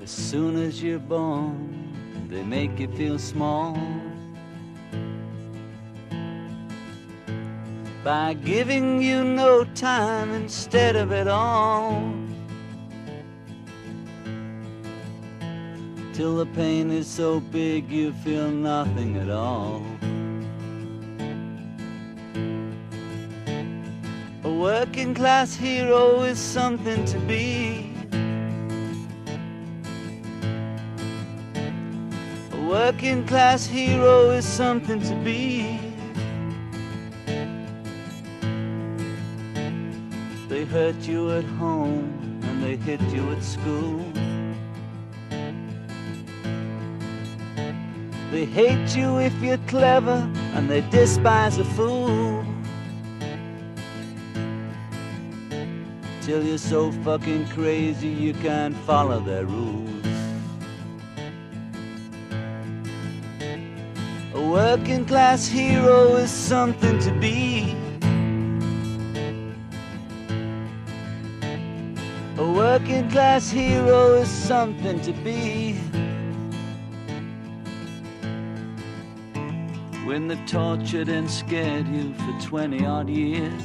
As soon as you're born, they make you feel small by giving you no time instead of it all, till the pain is so big you feel nothing at all. A working class hero is something to be. A working class hero is something to be. They hurt you at home and they hit you at school. They hate you if you're clever and they despise a fool, till you're so fucking crazy you can't follow their rules. A working class hero is something to be. A working class hero is something to be. When they tortured and scared you for 20 odd years,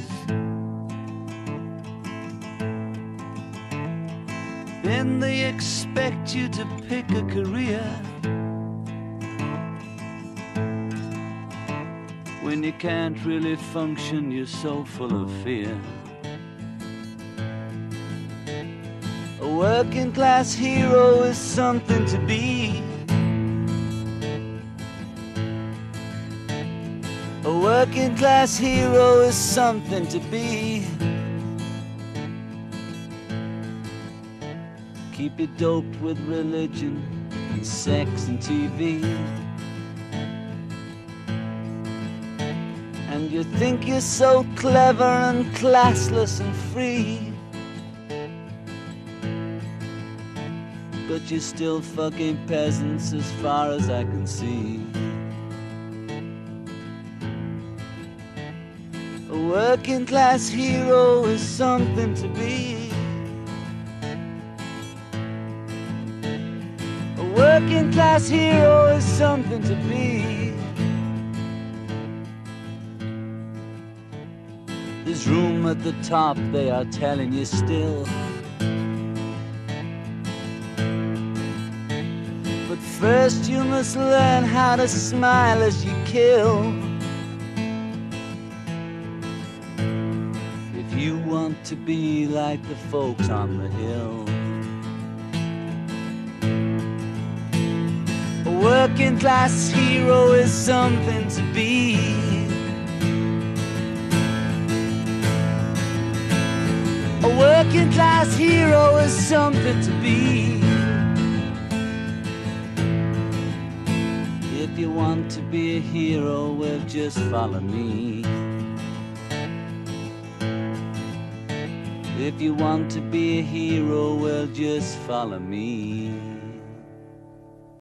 then they expect you to pick a career. When you can't really function, you're so full of fear. A working class hero is something to be. A working class hero is something to be. Keep it doped with religion and sex and TV, and you think you're so clever and classless and free, but you're still fucking peasants as far as I can see. A working class hero is something to be. A working class hero is something to be. There's room at the top, they are telling you still, but first you must learn how to smile as you kill. If you want to be like the folks on the hill. A working class hero is something to be. A working class hero is something to be. If you want to be a hero, well, just follow me. If you want to be a hero, well, just follow me.